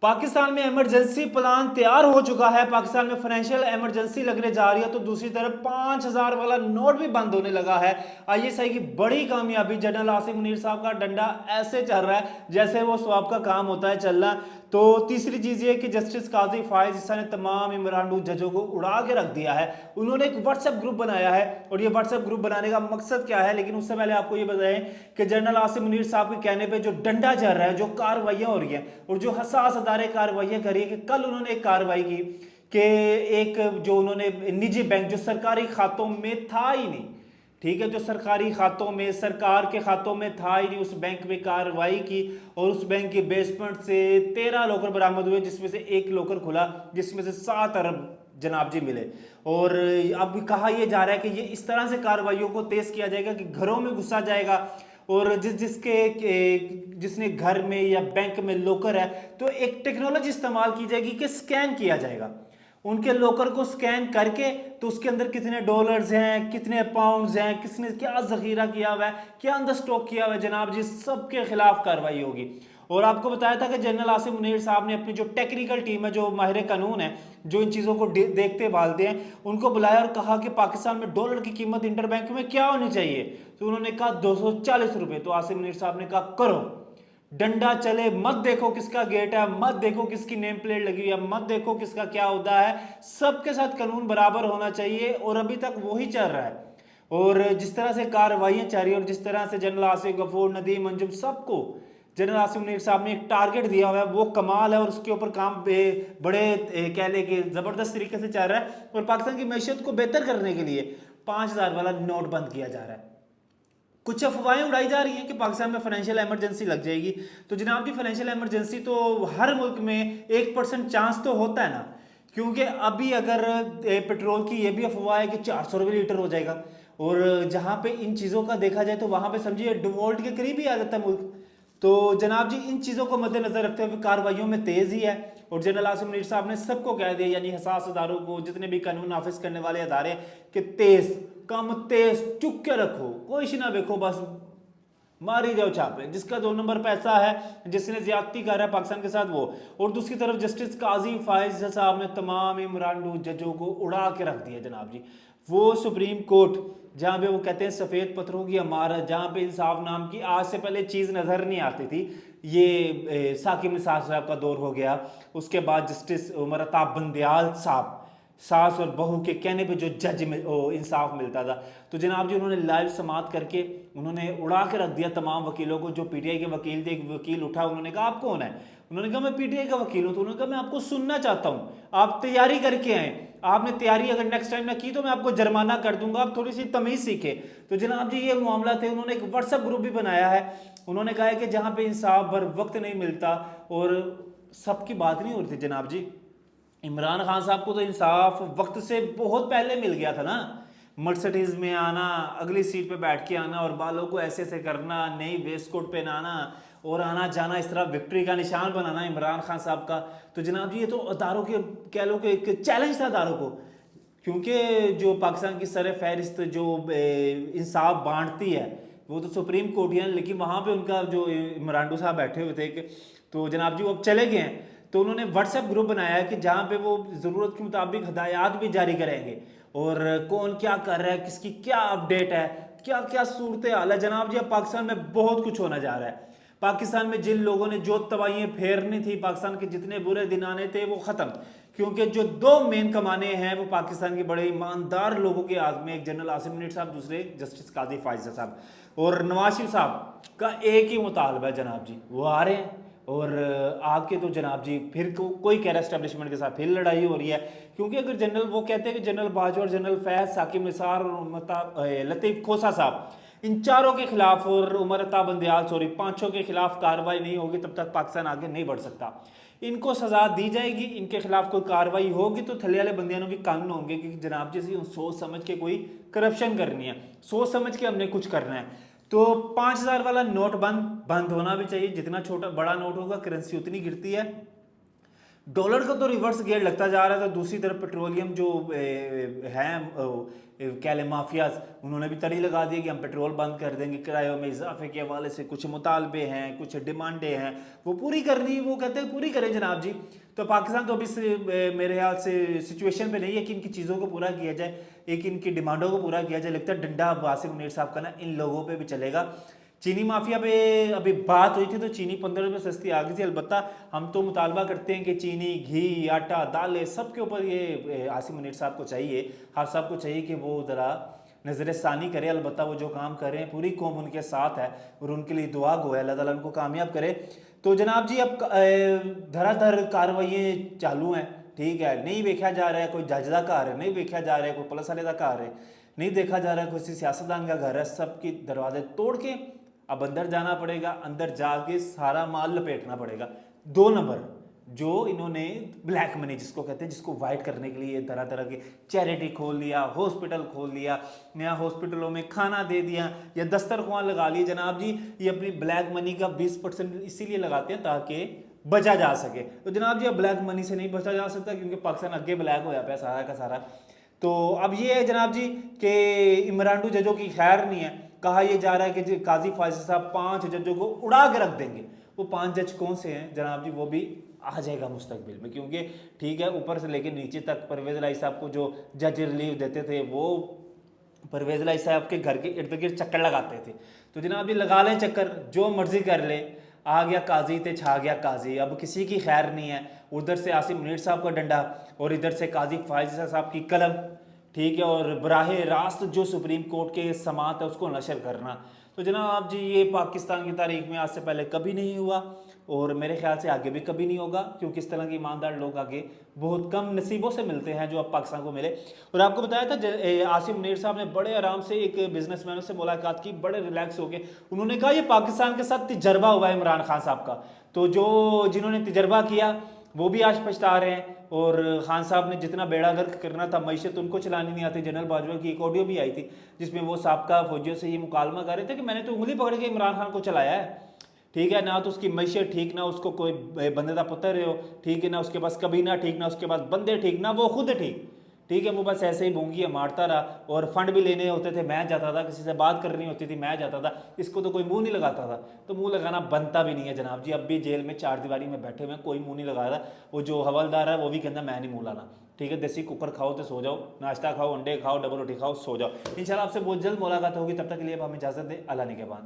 पाकिस्तान में emergency plan तैयार हो चुका है। पाकिस्तान में फाइनेंशियल इमरजेंसी लगने जा रही है, तो दूसरी तरफ 5,000 वाला नोट भी बंद होने लगा है। आईएसआई की बड़ी कामयाबी, जनरल आसिम मुनीर साहब का डंडा ऐसे चल रहा है जैसे वो स्वाब का काम होता है चलना। तो तीसरी चीज ये कि जस्टिस काजी फायज ईसा ने तमाम इमरान जजों को उड़ा के रख दिया है। उन्होंने एक व्हाट्सएप ग्रुप बनाया है, और ये व्हाट्सएप ग्रुप बनाने का मकसद क्या है, लेकिन उससे पहले आपको ये बताएं कि जनरल आसिम मुनीर साहब के कहने पे जो डंडा चल रहा है, जो कार्रवाइयां हो रही हैं और जो हसास अदारे कार्रवाइयां कर रही है, कि कल उन्होंने एक कार्रवाई की कि एक जो उन्होंने निजी बैंक जो सरकारी खातों में था ही नहीं, ठीक है, जो सरकारी खातों में सरकार के खातों में था ही नहीं, उस बैंक में कार्रवाई की और उस बैंक के बेसमेंट से 13 लॉकर बरामद हुए, जिसमें से एक लॉकर खुला जिसमें से 7 अरब जनाब जी मिले। और अब कहा यह जा रहा है कि ये इस तरह से कार्रवाइयों को तेज किया जाएगा कि घरों में घुसा जाएगा, और जिसने घर में या बैंक में लॉकर है तो एक टेक्नोलॉजी इस्तेमाल की जाएगी कि स्कैन किया जाएगा उनके लॉकर को, स्कैन करके तो उसके अंदर कितने डॉलर्स हैं, कितने पाउंड्स हैं, किसने क्या जखीरा किया हुआ है, क्या अंदर स्टॉक किया हुआ है, जनाब जी सबके खिलाफ कार्रवाई होगी। और आपको बताया था कि जनरल आसिम मुनीर साहब ने अपनी जो टेक्निकल टीम है, जो माहिर कानून है, जो इन चीज़ों को देखते भालते हैं, उनको बुलाया और कहा कि पाकिस्तान में डॉलर की कीमत इंटरबैंक में क्या होनी चाहिए। तो उन्होंने कहा 240 रुपये। तो आसिम मुनीर साहब ने कहा करो, डंडा चले, मत देखो किसका गेट है, मत देखो किसकी नेम प्लेट लगी हुई है, मत देखो किसका क्या होता है, सबके साथ कानून बराबर होना चाहिए। और अभी तक वही चल रहा है। और जिस तरह से कार्रवाइयां चल रही है और जिस तरह से जनरल आसिफ गफूर, नदीम अंजुम, सबको जनरल आसिफ मुनीर साहब ने एक टारगेट दिया हुआ है, वो कमाल है। और उसके ऊपर काम बड़े कह ले कि जबरदस्त तरीके से चल रहा है। और पाकिस्तान की मैशियत को बेहतर करने के लिए 5,000 वाला नोट बंद किया जा रहा है। कुछ अफवाहें उड़ाई जा रही हैं कि पाकिस्तान में फाइनेंशियल इमरजेंसी लग जाएगी। तो जनाब जी फाइनेंशियल इमरजेंसी तो हर मुल्क में 1% चांस तो होता है ना, क्योंकि अभी अगर पेट्रोल की ये भी अफवाह है कि 400 रुपये लीटर हो जाएगा, और जहां पे इन चीज़ों का देखा जाए तो वहां पे समझिए डिवॉल्ट के करीब ही आ जाता है मुल्क। तो जनाब जी इन चीज़ों को मद्देनजर रखते हुए कार्रवाइयों में तेजी है। और जनरल आसिम मुनीर साहब ने सबको कह दिया, यानी हसास अदारों को, जितने भी कानून नाफिज करने वाले अदारे, कि तेज कम तेज चुप के रखो, कोई ना देखो, बस मारी जाओ छापे, जिसका 2 नंबर पैसा है, जिसने ज्यादती कर रहा है पाकिस्तान के साथ वो। और दूसरी तरफ जस्टिस काजी फायज साहब ने तमाम इमरान जजों को उड़ा के रख दिया जनाब जी। वो सुप्रीम कोर्ट जहाँ पे वो कहते हैं सफ़ेद पत्थरों की इमारत, जहाँ पे इंसाफ नाम की आज से पहले चीज़ नज़र नहीं आती थी, ये साकिब निसार साहब का दौर हो गया। उसके बाद जस्टिस उमर अताब बंदयाल साहब, सास और बहू के कहने पे जो जज में इंसाफ मिलता था। तो जनाब जी उन्होंने लाइव समात करके उन्होंने उड़ा के रख दिया तमाम वकीलों को। जो पीटीआई के वकील थे, एक वकील उठा, उन्होंने कहा आप कौन है, उन्होंने कहा मैं पीटीआई का वकील हूं। तो उन्होंने कहा मैं आपको सुनना चाहता हूं, आप तैयारी करके आए, आपने तैयारी अगर नेक्स्ट टाइम ना की तो मैं आपको जुर्माना कर दूंगा, आप थोड़ी सी तमीज सीखे। तो जनाब जी ये मामला थे। उन्होंने एक व्हाट्सएप ग्रुप भी बनाया है। उन्होंने कहा है कि जहां पे इंसाफ बर वक्त नहीं मिलता, और सबकी बात नहीं हो रही थी जनाब जी, इमरान खान साहब को तो इंसाफ वक्त से बहुत पहले मिल गया था ना। मर्सिडीज में आना, अगली सीट पे बैठ के आना और बालों को ऐसे ऐसे करना, नई वेस्ट कोट पहनाना और आना जाना, इस तरह विक्ट्री का निशान बनाना इमरान खान साहब का। तो जनाब जी ये तो अदारों के कह लो कि एक चैलेंज था अदारों को, क्योंकि जो पाकिस्तान की सर फहरिस्त जो इंसाफ बांटती है वो तो सुप्रीम कोर्ट ही है, लेकिन वहाँ पे उनका जो इमरान साहब बैठे हुए थे तो जनाब जी वो अब चले गए हैं। तो उन्होंने व्हाट्सएप ग्रुप बनाया है कि जहाँ पे वो ज़रूरत के मुताबिक हदायत भी जारी करेंगे, और कौन क्या कर रहा है, किसकी क्या अपडेट है, क्या क्या सूरत हाल है। जनाब जी अब पाकिस्तान में बहुत कुछ होने जा रहा है। पाकिस्तान में जिन लोगों ने जो तबाहियाँ फेरनी थी, पाकिस्तान के जितने बुरे दिन आने थे वो ख़त्म, क्योंकि जो 2 मेन कमाने हैं वो पाकिस्तान के बड़े ईमानदार लोगों के हाथ में, एक जनरल आसिम मुनीर साहब, दूसरे जस्टिस काजी फायजा साहब। और नवाज शरीफ साहब का एक ही मुतालबा है जनाब जी, वो आ रहे हैं और आके तो जनाब जी फिर कोई कह रहा है एस्टेब्लिशमेंट के साथ फिर लड़ाई हो रही है। क्योंकि अगर जनरल, वो कहते हैं कि जनरल बाजवा और जनरल फैज, साकिब निसार और लतीफ़ खोसा साहब, इन चारों के खिलाफ, और उमर अताब बंदयाल, सॉरी, पांचों के खिलाफ कार्रवाई नहीं होगी तब तक पाकिस्तान आगे नहीं बढ़ सकता। इनको सजा दी जाएगी, इनके खिलाफ कोई कार्रवाई होगी तो थले वाले बंदियानों भी कानून होंगे कि जनाब जी सोच समझ के कोई करप्शन करनी है, सोच समझ के हमने कुछ करना है। तो 5,000 वाला नोट बंद होना भी चाहिए। जितना छोटा बड़ा नोट होगा करेंसी उतनी गिरती है। डॉलर का तो रिवर्स गेयर लगता जा रहा था। दूसरी तरफ पेट्रोलियम जो हैं क्या ले माफियाज, उन्होंने भी तड़ी लगा दी कि हम पेट्रोल बंद कर देंगे। किरायों में इजाफे के हवाले से कुछ मुतालबे हैं, कुछ डिमांडें हैं, वो पूरी करनी, वो कहते हैं पूरी करें जनाब जी। तो पाकिस्तान तो अभी मेरे ख्याल से सिचुएशन पे नहीं है कि इनकी चीज़ों को पूरा किया जाए, एक इनकी डिमांडों को पूरा किया जाए। लगता है डंडा अब आसिफ मुनीर साहब का ना इन लोगों पे भी चलेगा। चीनी माफिया पे अभी बात हुई थी तो चीनी 15 रुपये सस्ती आ गई थी। अलबत्ता हम तो मुतालबा करते हैं कि चीनी, घी, आटा, दालें सब के ऊपर ये आसिफ मुनीर साहब को चाहिए, हर साहब को चाहिए कि वो ज़रा नज़र सानी करे। अलबत्ता वो जो काम कर रहे हैं पूरी कौम उनके साथ है और उनके लिए दुआ गो है, अल्लाह ताला उनको कामयाब करे। तो जनाब जी अब धराधर कार्रवाइयाँ चालू हैं, ठीक है। नहीं देखा जा रहा है कोई जज का घर है, नहीं देखा जा रहा है कोई पुलिस वाले का घर है, नहीं देखा जा रहा है किसी सियासतदान का घर है। सबके दरवाजे तोड़ के अब अंदर जाना पड़ेगा, अंदर जाके सारा माल लपेटना पड़ेगा। 2 नंबर जो इन्होंने ब्लैक मनी जिसको कहते हैं, जिसको वाइट करने के लिए तरह तरह की चैरिटी खोल लिया, हॉस्पिटल खोल लिया, नया हॉस्पिटलों में खाना दे दिया या दस्तरख्वान लगा लिए। जनाब जी ये अपनी ब्लैक मनी का 20% इसीलिए लगाते हैं ताकि बचा जा सके। तो जनाब जी अब ब्लैक मनी से नहीं बचा जा सकता क्योंकि पाकिस्तान अगे ब्लैक होया पाया सारा का सारा। तो अब ये है जनाब जी कि इमरान जजों की खैर नहीं है। कहा यह जा रहा है कि काजी फाजिल साहब 5 जजों को उड़ा के रख देंगे। वो 5 जज कौन से हैं जनाब जी, वो भी आ जाएगा मुस्तकबिल में, क्योंकि ठीक है ऊपर से लेकर नीचे तक परवेज लाई साहब को जो जज रिलीव देते थे वो परवेज लाई साहब के घर के इर्द गिर्द चक्कर लगाते थे। तो जनाब ये लगा लें चक्कर, जो मर्जी कर ले, आ गया काजी ते छा गया काजी। अब किसी की खैर नहीं है। उधर से आसिफ मुनीर साहब का डंडा और इधर से काजी फाजिल साहब की कलम, ठीक है, और बराह रास्त जो सुप्रीम कोर्ट के समात है उसको नशर करना। तो जनाब जी ये पाकिस्तान की तारीख में आज से पहले कभी नहीं हुआ और मेरे ख्याल से आगे भी कभी नहीं होगा, क्योंकि इस तरह के ईमानदार लोग आगे बहुत कम नसीबों से मिलते हैं जो अब पाकिस्तान को मिले। और आपको बताया था आसिफ मुनीर साहब ने बड़े आराम से एक बिजनेसमैनों से मुलाकात की, बड़े रिलैक्स हो गए। उन्होंने कहा ये पाकिस्तान के साथ तजर्बा हुआ है इमरान खान साहब का, तो जो जिन्होंने तजर्बा किया वो भी आज पछता रहे हैं। और खान साहब ने जितना बेड़ा गर्क करना था, मैशत उनको चलानी नहीं आती। जनरल बाजवा की एक ऑडियो भी आई थी जिसमें वो साबका फौजियों से ये मुकालमा कर रहे थे कि मैंने तो उंगली पकड़ के इमरान खान को चलाया है, ठीक है, ना तो उसकी मैशत ठीक, ना उसको कोई बंदे का पुत्र हो, ठीक है, ना उसके पास कबीना ठीक, ना उसके पास बंदे ठीक, ना वो खुद ठीक, ठीक है। वो बस ऐसे ही बोंगियाँ मारता रहा और फंड भी लेने होते थे मैं जाता था, किसी से बात करनी होती थी मैं जाता था, इसको तो कोई मुंह नहीं लगाता था। तो मुंह लगाना बनता भी नहीं है जनाब जी। अब भी जेल में 4 दीवारी में बैठे हुए कोई मुंह नहीं लगा रहा। वो जो हवलदार है वो भी कहता मैं नहीं मुंह लाना, ठीक है। देसी कुकर खाओ तो सो जाओ, नाश्ता खाओ, अंडे खाओ, डबल रोटी खाओ, सो जाओ। इंशाल्लाह आपसे बहुत जल्द मुलाकात होगी, तब तक के लिए अब हमें इजाज़त दें। अल्लाह निगहबान।